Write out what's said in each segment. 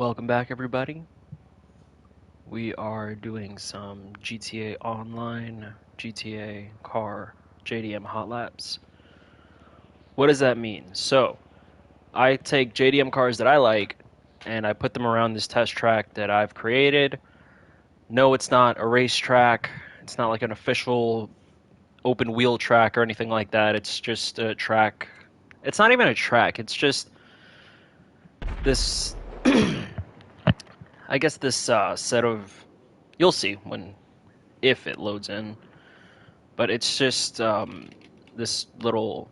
Welcome back, everybody. We are doing some GTA Online, GTA Car, JDM Hot Laps. What does that mean? So, I take JDM cars that I like and I put them around this test track that I've created. No, it's not a racetrack. It's not like an official open wheel track or anything like that. It's just a track. It's not even a track. It's just this I guess this set of you'll see when if it loads in. But it's just this little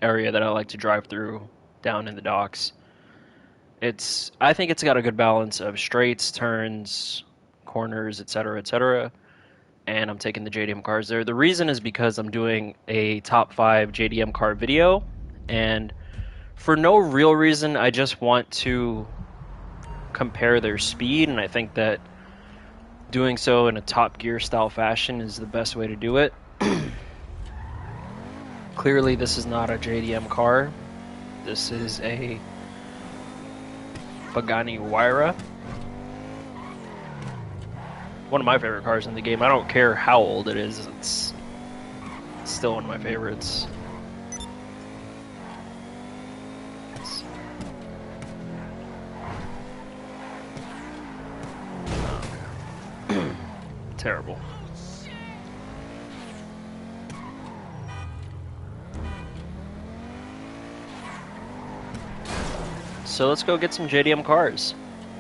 area that I like to drive through down in the docks. I think it's got a good balance of straights, turns, corners, etc., etc. And I'm taking the JDM cars there. The reason is because I'm doing a top 5 JDM car video, and for no real reason, I just want to compare their speed, and I think that doing so in a Top Gear style fashion is the best way to do it. Clearly, this is not a JDM car. This is a Pagani Huayra. One of my favorite cars in the game. I don't care how old it is. It's still one of my favorites. Terrible. So let's go get some JDM cars.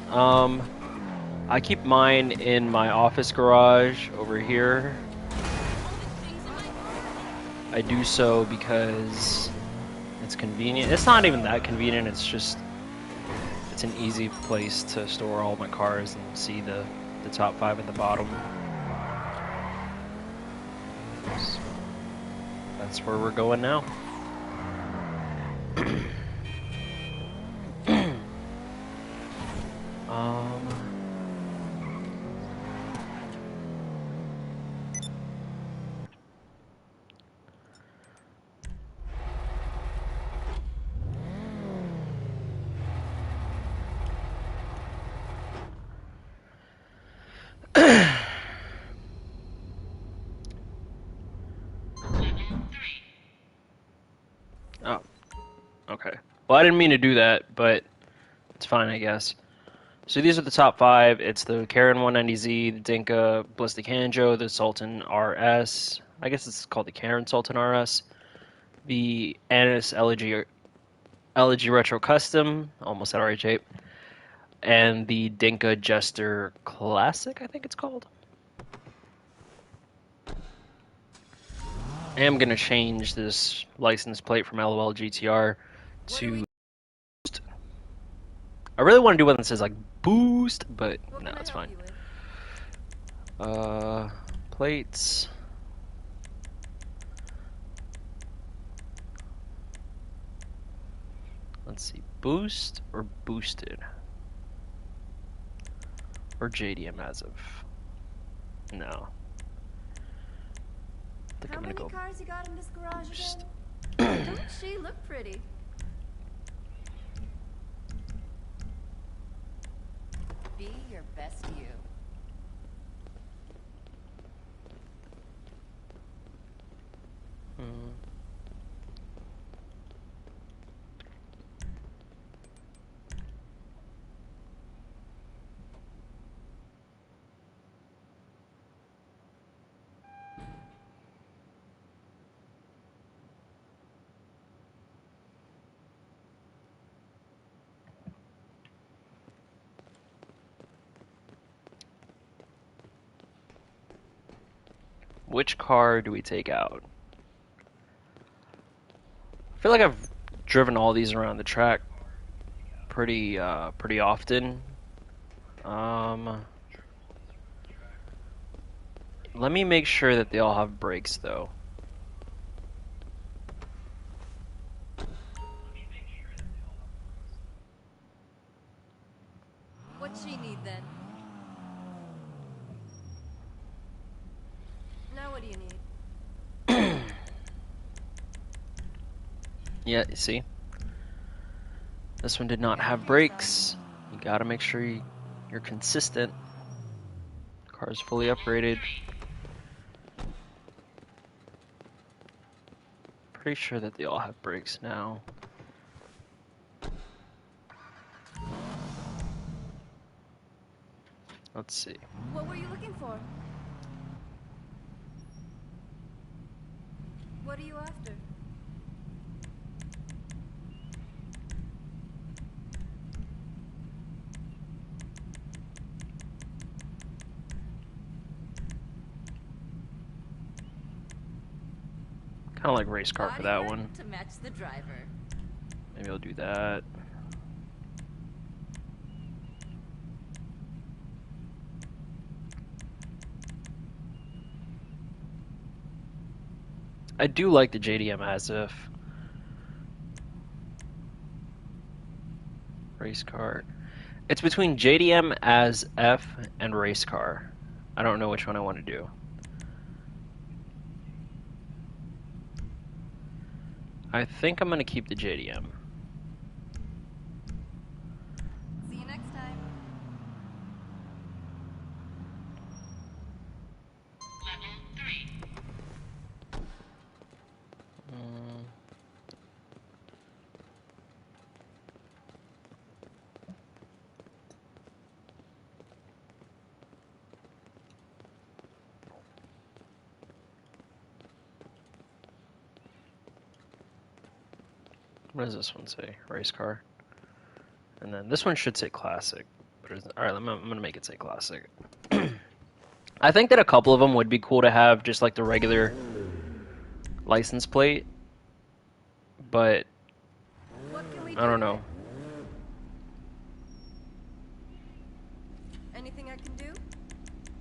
I keep mine in my office garage over here. I do so because it's convenient. It's not even that convenient, it's an easy place to store all my cars and see the top 5 at the bottom. So that's where we're going now. Oh, okay. Well, I didn't mean to do that, but it's fine, I guess. So these are the top 5. It's the Karen 190Z, the Dinka Ballistic Hanjo, the Sultan RS. I guess it's called the Karen Sultan RS. The Annis Elegy Retro Custom, almost at RH8. And the Dinka Jester Classic, I think it's called. I am going to change this license plate from LOL GTR to Boost. I really want to do one that says like Boost, but no, it's fine. Plates. Let's see, Boost or Boosted? Or JDM as of... No. I think I'm gonna go cars you got in this garage Boost. again? Don't she look pretty? Be your best you. Which car do we take out? I feel like I've driven all these around the track pretty often. Let me make sure that they all have brakes though. What's she need then? Now what do you need? Yeah, you see? This one did not have brakes. gotta make sure you're consistent. Car's fully upgraded. Pretty sure that they all have brakes now. Let's see. What were you looking for? What are you after? Kind of like race car for that Bodywork one. to match the driver. Maybe I'll do that. I do like the JDM as if. Race car. It's between JDM as F and race car. I don't know which one I want to do. I think I'm going to keep the JDM. See you next time. Level 3. What does this one say? Race car. And then this one should say classic. Alright, I'm going to make it say classic. I think that a couple of them would be cool to have just like the regular license plate. But What can we do? I don't know. Anything I can do?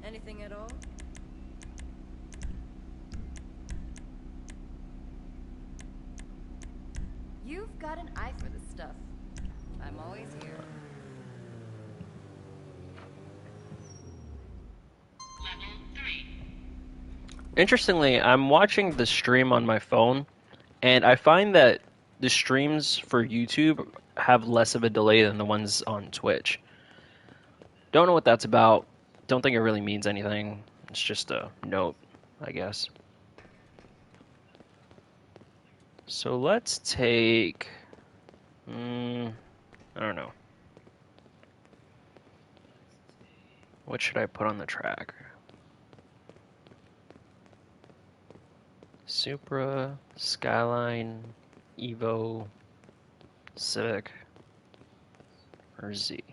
Anything at all? You've got an eye for this stuff. I'm always here. Level 3. Interestingly, I'm watching the stream on my phone, and I find that the streams for YouTube have less of a delay than the ones on Twitch. Don't know what that's about. Don't think it really means anything. It's just a note, I guess. So let's take... I don't know. What should I put on the track? Supra, Skyline, Evo, Civic, or Z? I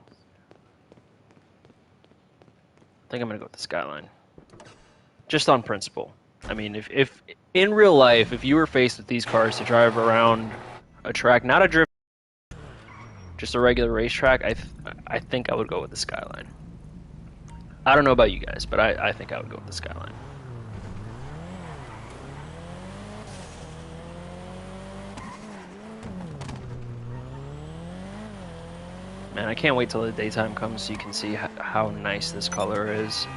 think I'm gonna go with the Skyline. Just on principle. I mean, if in real life, if you were faced with these cars to drive around a track, not a drift, just a regular racetrack, I think I would go with the Skyline. I don't know about you guys, but I think I would go with the Skyline. Man, I can't wait till the daytime comes so you can see how nice this color is.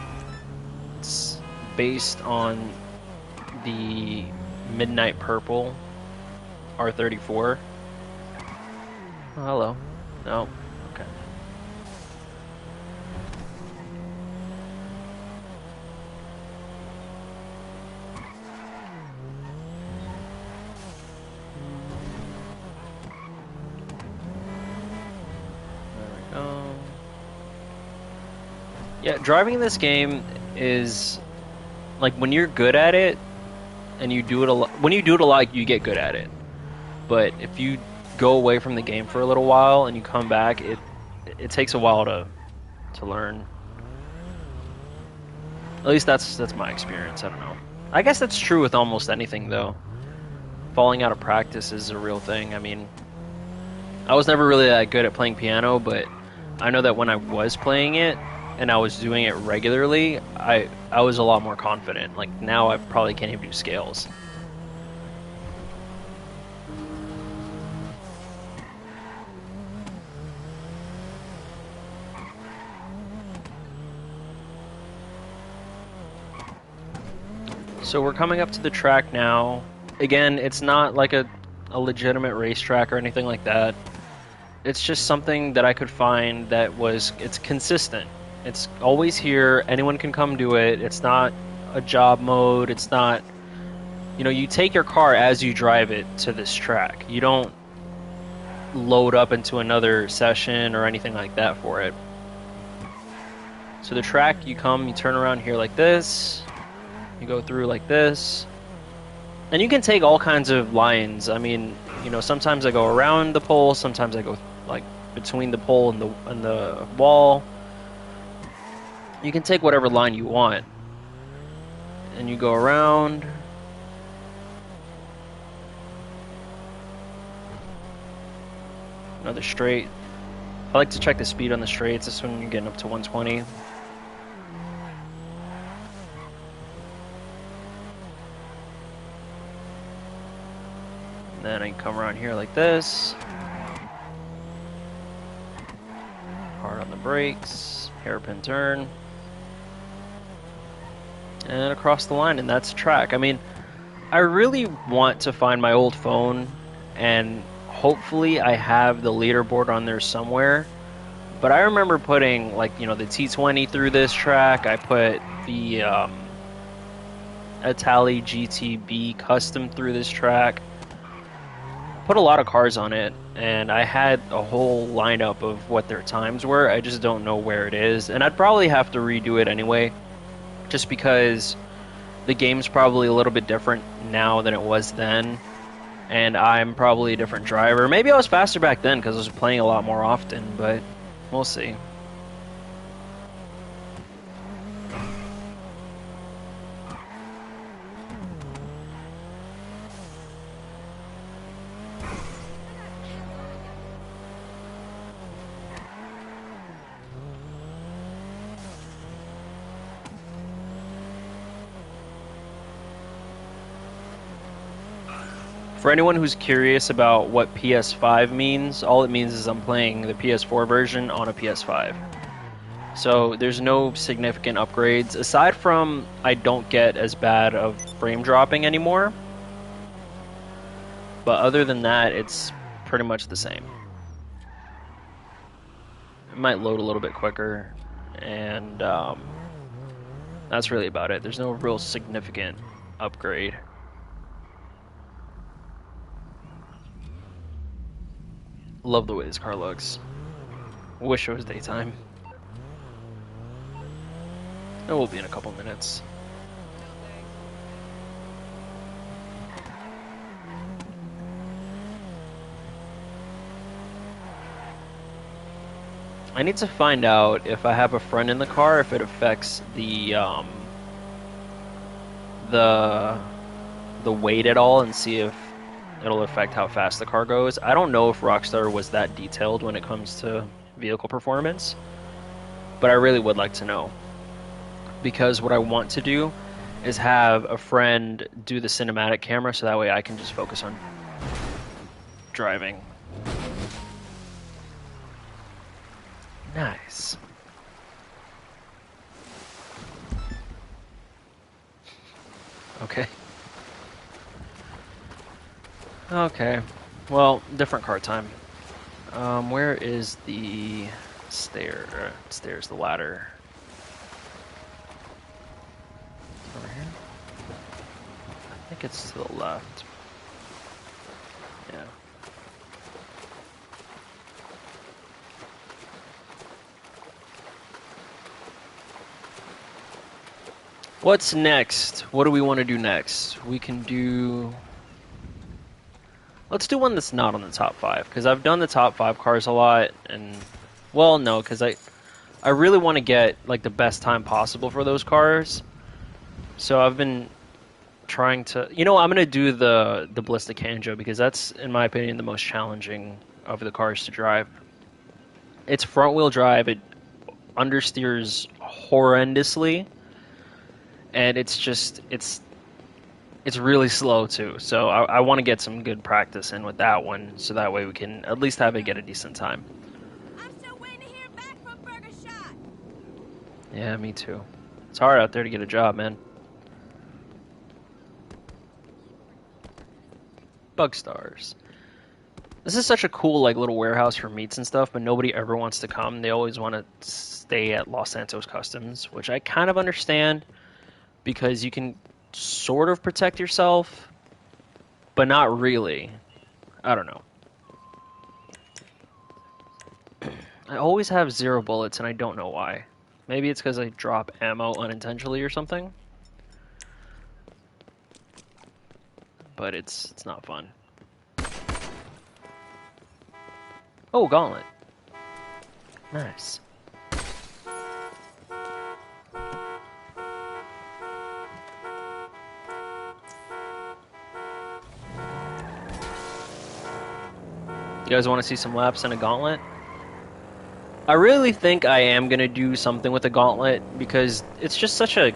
It's based on the Midnight Purple R34. Oh, hello. No. Okay. Yeah, driving this game is like when you're good at it and you do it a lot. When you do it a lot, you get good at it. But if you go away from the game for a little while and you come back, it takes a while to learn. At least that's my experience. I don't know. I guess that's true with almost anything though. Falling out of practice is a real thing. I mean, I was never really that good at playing piano, but I know that when I was playing it and I was doing it regularly, I was a lot more confident. Like now I probably can't even do scales. So we're coming up to the track now. Again, it's not like a legitimate racetrack or anything like that. it's just something that I could find that it's consistent. It's always here. Anyone can come do it. It's not a job mode. It's not, you take your car as you drive it to this track. You don't load up into another session or anything like that for it. So the track, you turn around here like this, you go through like this, and you can take all kinds of lines. I mean, sometimes I go around the pole, sometimes I go like between the pole and the wall. You can take whatever line you want, and you go around. Another straight. I like to check the speed on the straights. This one you're getting up to 120. And then I can come around here like this. Hard on the brakes. Hairpin turn. And across the line, and that's track. I mean, I really want to find my old phone, and hopefully I have the leaderboard on there somewhere. But I remember putting, like, the T20 through this track. I put the Itali GTB Custom through this track. Put a lot of cars on it, and I had a whole lineup of what their times were. I just don't know where it is, and I'd probably have to redo it anyway, just because the game's probably a little bit different now than it was then, and I'm probably a different driver. Maybe I was faster back then because I was playing a lot more often, but we'll see. For anyone who's curious about what PS5 means, all it means is I'm playing the PS4 version on a PS5. So there's no significant upgrades, aside from I don't get as bad of frame dropping anymore. But other than that, it's pretty much the same. It might load a little bit quicker, and that's really about it. There's no real significant upgrade. Love the way this car looks. Wish it was daytime. It will be in a couple minutes. I need to find out if I have a friend in the car, if it affects the weight at all, and see if it'll affect how fast the car goes. I don't know if Rockstar was that detailed when it comes to vehicle performance, but I really would like to know. Because what I want to do is have a friend do the cinematic camera, so that way I can just focus on driving. Nice. Okay. Okay. Well, different car time. Where is the stairs, the ladder? Over here? I think it's to the left. Yeah. What's next? What do we want to do next? We can do... Let's do one that's not on the top 5, because I've done the top 5 cars a lot, and... Well, no, because I really want to get, like, the best time possible for those cars. So I've been trying to... I'm going to do the Ballistic Hanjo, because that's, in my opinion, the most challenging of the cars to drive. It's front-wheel drive, it understeers horrendously, and it's just... It's really slow too, so I want to get some good practice in with that one, so that way we can at least have it get a decent time. I'm still waiting to hear back from Burger Shot. Yeah, me too. It's hard out there to get a job, man. Bug stars. This is such a cool like little warehouse for meats and stuff, but nobody ever wants to come. They always want to stay at Los Santos Customs, which I kind of understand because you can sort of protect yourself, but not really. I don't know. I always have 0 bullets, and I don't know why. Maybe it's because I drop ammo unintentionally or something. But it's not fun. Oh, gauntlet. Nice. You guys want to see some laps in a gauntlet? I really think I am going to do something with the gauntlet because it's just such a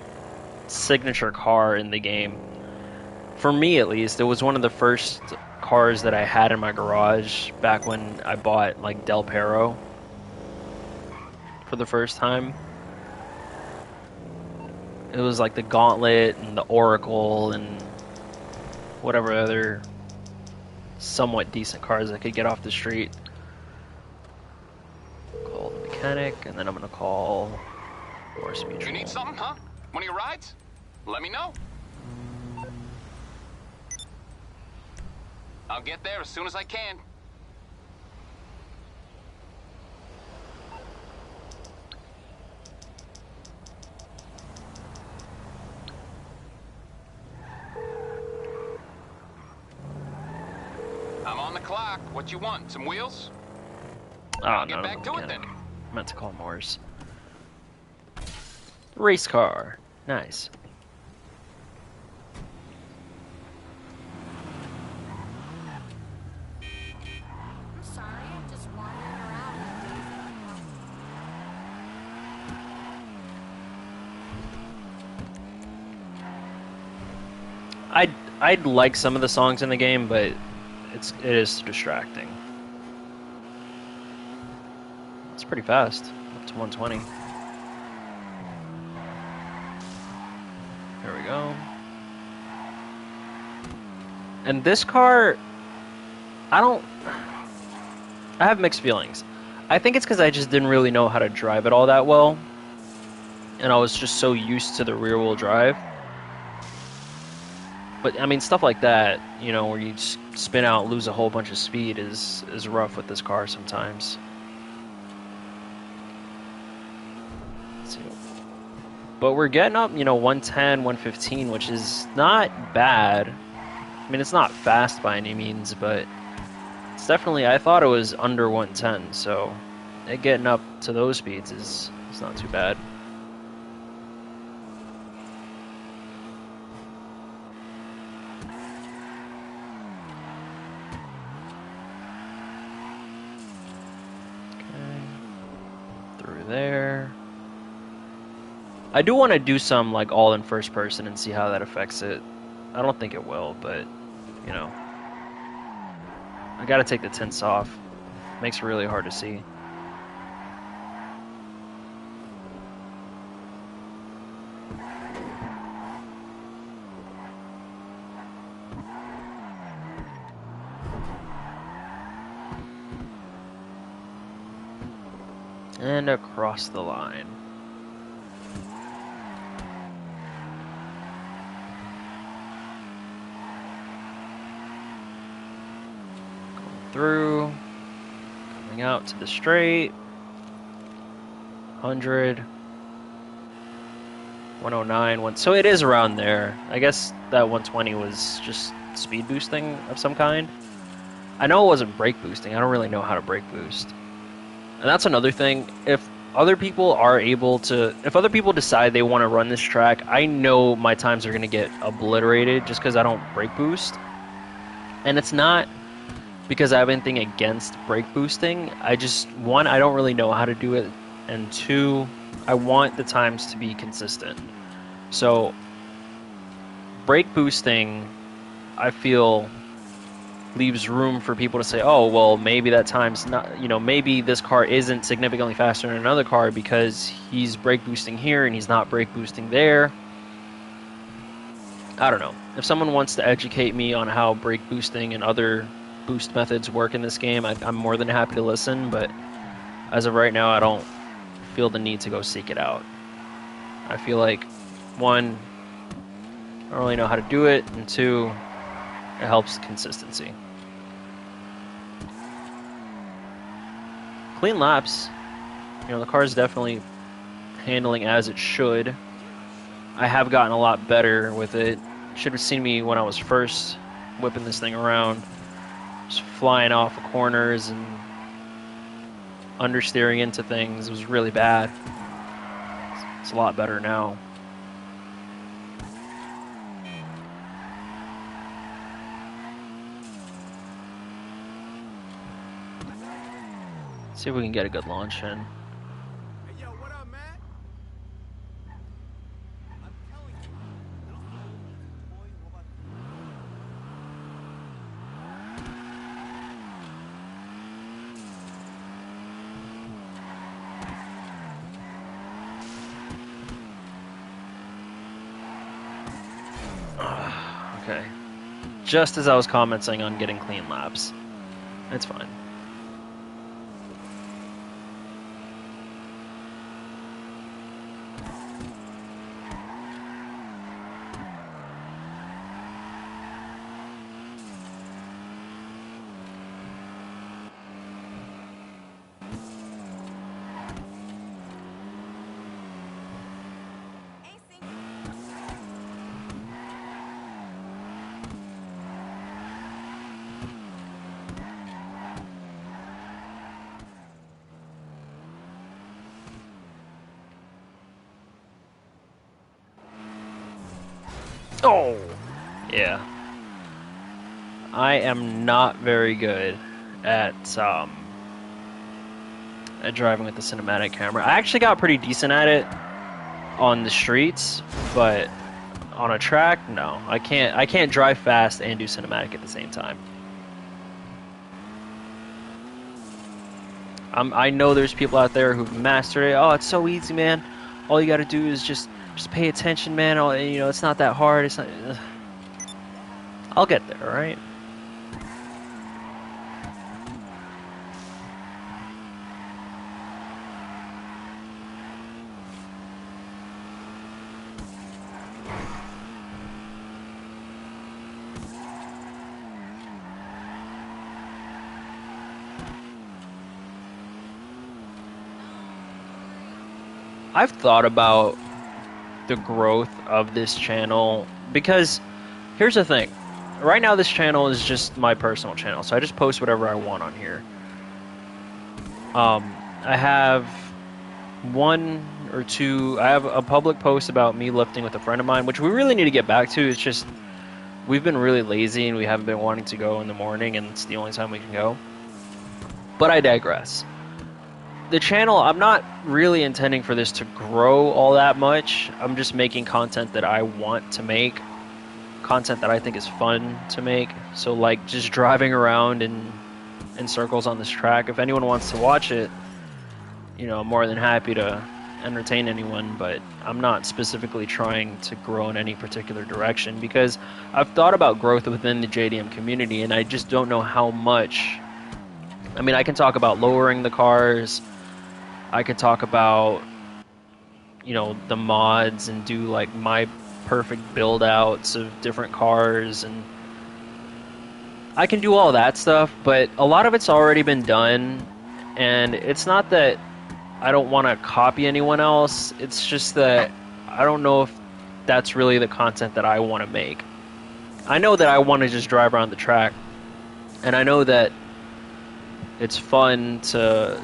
signature car in the game. For me, at least, it was one of the first cars that I had in my garage back when I bought like Del Perro for the first time. It was like the Gauntlet and the Oracle and whatever other somewhat decent cars I could get off the street. Call the mechanic, and then I'm gonna call Force Mutual. You need something, huh? One of your rides? Let me know. I'll get there as soon as I can. I'm on the clock. What you want? Some wheels? Oh, Get no, back to it then. I meant to call Morse. Race car. Nice. I'm sorry, I'm just wandering around in the I'd like some of the songs in the game, but it is distracting. It's pretty fast. Up to 120. There we go. And this car, I have mixed feelings. I think it's because I just didn't really know how to drive it all that well. And I was just so used to the rear wheel drive. But, I mean, stuff like that, you know, where you just spin out, lose a whole bunch of speed is rough with this car sometimes. Let's see. But we're getting up, you know, 110, 115, which is not bad. I mean, it's not fast by any means, but it's definitely, I thought it was under 110, so getting up to those speeds is not too bad. There. I do want to do some like all in first person and see how that affects it. I don't think it will, but you know, I gotta take the tints off. Makes it really hard to see. And across the line. Going through. Coming out to the straight. 100. 109. So it is around there. I guess that 120 was just speed boosting of some kind. I know it wasn't brake boosting. I don't really know how to brake boost. And that's another thing. If other people decide they want to run this track, I know my times are going to get obliterated just because I don't brake boost. And it's not because I have anything against brake boosting. I don't really know how to do it. And two, I want the times to be consistent. So, brake boosting, I feel, leaves room for people to say, oh, well, maybe that time's not, you know, maybe this car isn't significantly faster than another car because he's brake boosting here and he's not brake boosting there. I don't know. If someone wants to educate me on how brake boosting and other boost methods work in this game, I'm more than happy to listen, but as of right now, I don't feel the need to go seek it out. I feel like, one, I don't really know how to do it, and two, it helps consistency. Clean laps. You know, the car is definitely handling as it should. I have gotten a lot better with it. Should have seen me when I was first whipping this thing around. Just flying off of corners and understeering into things. It was really bad. It's a lot better now. See if we can get a good launch in. Hey, yo, what up, man? I'm telling you, little boy, what about Okay. Just as I was commenting on getting clean laps. It's fine. Oh! Yeah. I am not very good at driving with the cinematic camera. I actually got pretty decent at it on the streets, but on a track, no. I can't drive fast and do cinematic at the same time. I know there's people out there who've mastered it. Oh, it's so easy, man. All you gotta do is just pay attention, man. You know, it's not that hard. It's not. I'll get there, all right? I've thought about the growth of this channel because here's the thing. Right now this channel is just my personal channel, so I just post whatever I want on here. I have I have a public post about me lifting with a friend of mine, which we really need to get back to. It's just we've been really lazy and we haven't been wanting to go in the morning, and it's the only time we can go. But I digress. The channel, I'm not really intending for this to grow all that much. I'm just making content that I want to make, content that I think is fun to make. So like just driving around in circles on this track. If anyone wants to watch it, you know, I'm more than happy to entertain anyone, but I'm not specifically trying to grow in any particular direction because I've thought about growth within the JDM community and I just don't know how much. I mean, I can talk about lowering the cars. I could talk about, you know, the mods and do like my perfect build outs of different cars, and I can do all that stuff, but a lot of it's already been done, and it's not that I don't want to copy anyone else, it's just that I don't know if that's really the content that I want to make. I know that I want to just drive around the track, and I know that it's fun to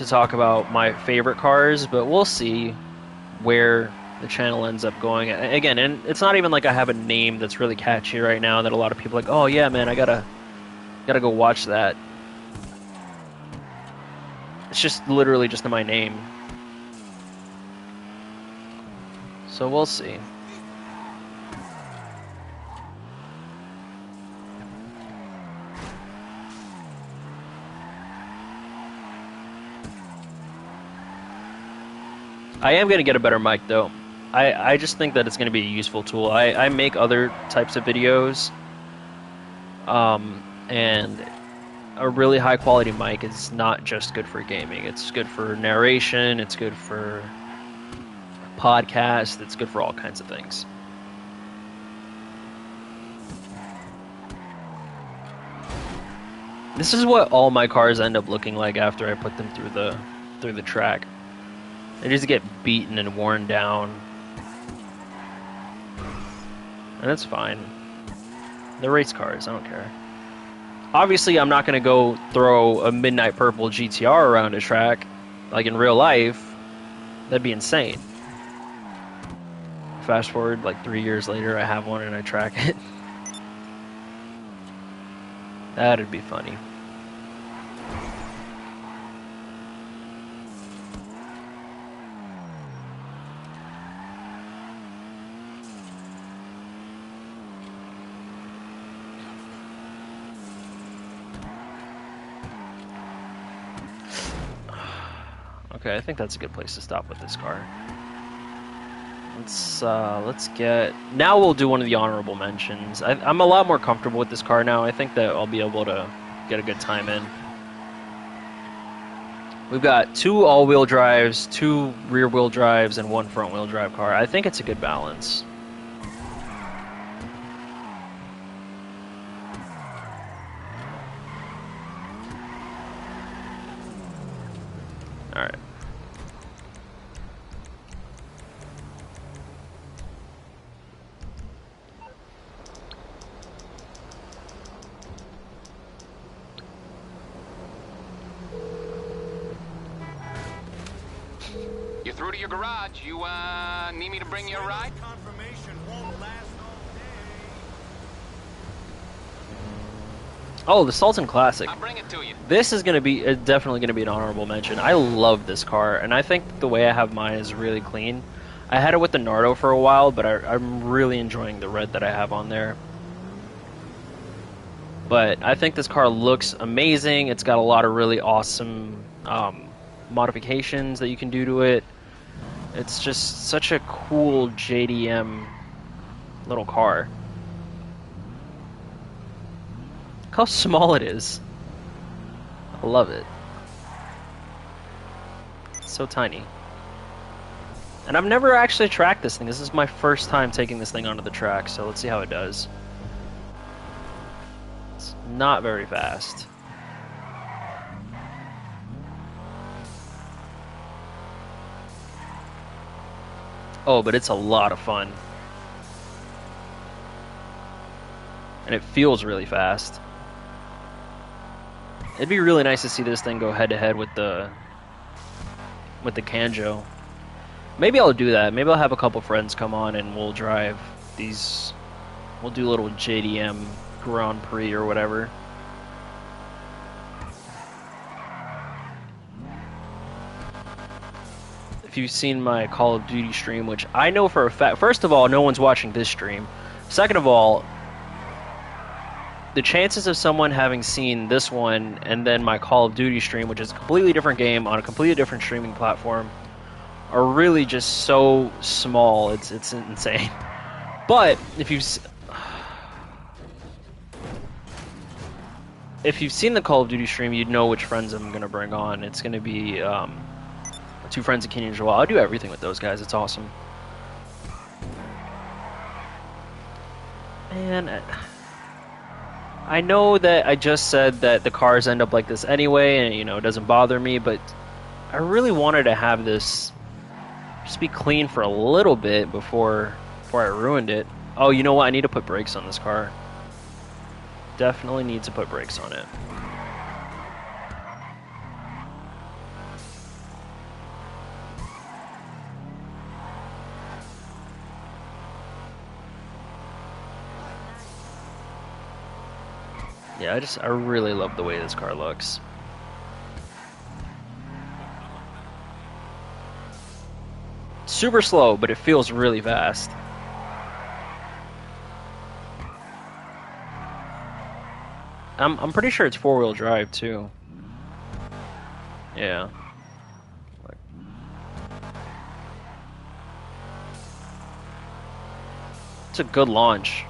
talk about my favorite cars, but we'll see where the channel ends up going. Again, and it's not even like I have a name that's really catchy right now that a lot of people are like, oh yeah, man, I gotta go watch that. It's just literally just in my name. So we'll see. I am going to get a better mic, though. I just think that it's going to be a useful tool. I make other types of videos, and a really high quality mic is not just good for gaming. It's good for narration, it's good for podcast, it's good for all kinds of things. This is what all my cars end up looking like after I put them through the track. They just get beaten and worn down. And that's fine. They're race cars, I don't care. Obviously, I'm not going to go throw a midnight purple GTR around a track, like in real life. That'd be insane. Fast forward like 3 years later, I have one and I track it. That'd be funny. Okay, I think that's a good place to stop with this car. Let's get... Now we'll do one of the honorable mentions. I'm a lot more comfortable with this car now. I think that I'll be able to get a good time in. We've got 2 all-wheel drives, 2 rear-wheel drives, and 1 front-wheel drive car. I think it's a good balance. Alright. You're through to your garage. You, need me to bring you a ride? Confirmation won't last all day. Oh, the Sultan Classic. I'll bring it to you. This is going to be definitely going to be an honorable mention. I love this car, and I think the way I have mine is really clean. I had it with the Nardo for a while, but I'm really enjoying the red that I have on there. But I think this car looks amazing. It's got a lot of really awesome modifications that you can do to it. It's just such a cool JDM little car. Look how small it is. I love it. It's so tiny. And I've never actually tracked this thing. This is my first time taking this thing onto the track, so let's see how it does. It's not very fast. Oh, but it's a lot of fun. And it feels really fast. It'd be really nice to see this thing go head to head with the Kanjo. Maybe I'll do that. Maybe I'll have a couple friends come on and we'll drive these. We'll do a little JDM Grand Prix or whatever. If you've seen my Call of Duty stream, which I know for a fact, first of all, no one's watching this stream. Second of all, the chances of someone having seen this one and then my Call of Duty stream, which is a completely different game on a completely different streaming platform, are really just so small. It's insane. But if you've seen the Call of Duty stream, you'd know which friends I'm gonna bring on. It's gonna be 2 friends of Kenyon Joel. I'll do everything with those guys. It's awesome. Man, I know that I just said that the cars end up like this anyway, and it doesn't bother me, but I really wanted to have this just be clean for a little bit before I ruined it. Oh, you know what? I need to put brakes on this car. Definitely need to put brakes on it. Yeah, I really love the way this car looks. Super slow, but it feels really fast. I'm pretty sure it's 4-wheel drive too. Yeah. It's a good launch.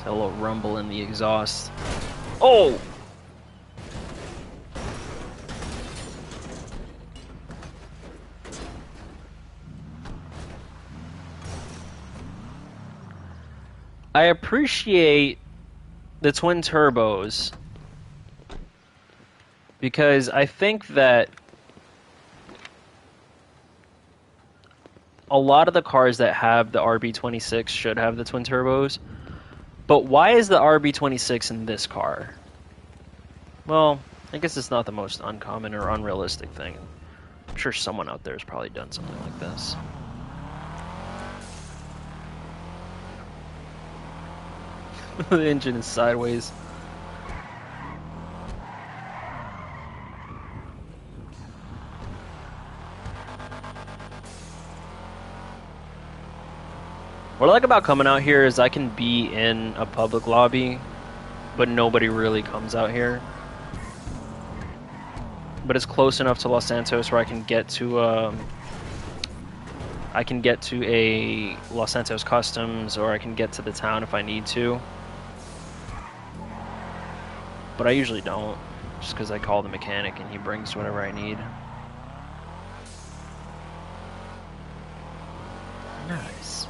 It's a little rumble in the exhaust. Oh! I appreciate the twin turbos because I think that a lot of the cars that have the RB26 should have the twin turbos. But why is the RB26 in this car? Well, I guess it's not the most uncommon or unrealistic thing. I'm sure someone out there has probably done something like this. The engine is sideways. What I like about coming out here is I can be in a public lobby, but nobody really comes out here. But it's close enough to Los Santos where I can get to a Los Santos Customs, or I can get to the town if I need to. But I usually don't, just because I call the mechanic and he brings whatever I need. Nice.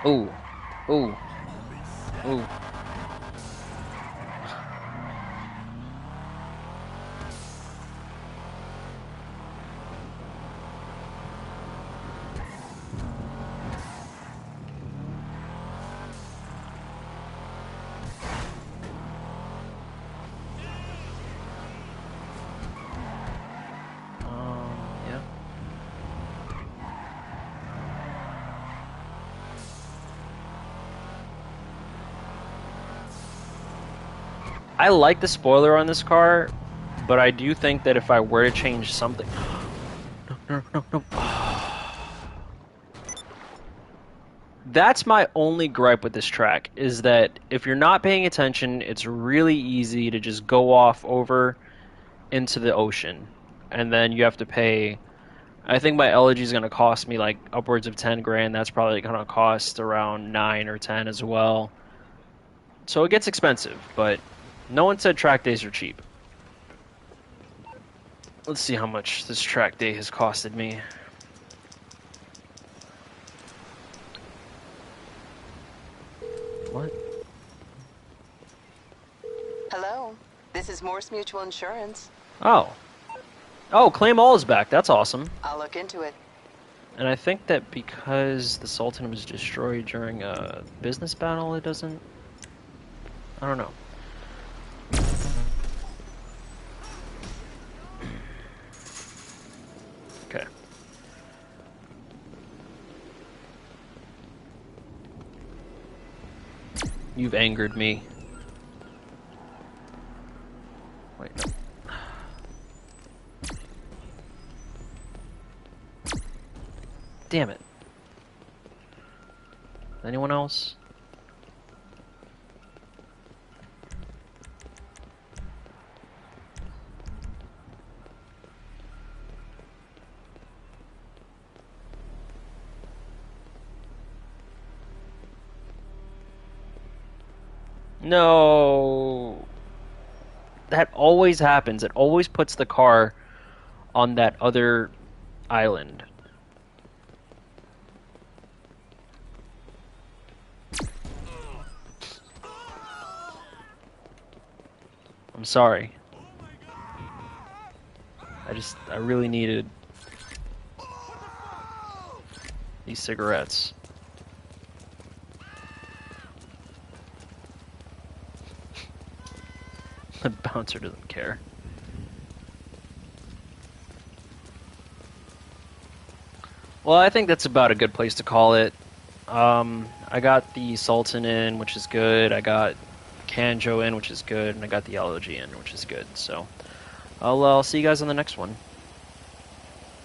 Ooh. Ooh. Ooh. Yeah. I like the spoiler on this car, but I do think that if I were to change something... No. That's my only gripe with this track, is that if you're not paying attention, it's really easy to just go off over into the ocean. And then you have to pay... I think my elegy is going to cost me like upwards of 10 grand. That's probably going to cost around 9 or 10 as well. So it gets expensive, but no one said track days are cheap. Let's see how much this track day has costed me. What? Hello, this is Morse Mutual Insurance. Oh. Oh, Claim All is back. That's awesome. I'll look into it. And I think that because the Sultan was destroyed during a business battle, it doesn't... I don't know. Okay. You've angered me. Wait, no. Damn it. Anyone else? No. That always happens. It always puts the car on that other island. I'm sorry. I really needed these cigarettes. The bouncer doesn't care. Well, I think that's about a good place to call it. I got the Sultan in, which is good. I got Kanjo in, which is good, and I got the LOG in, which is good. So I'll see you guys on the next one.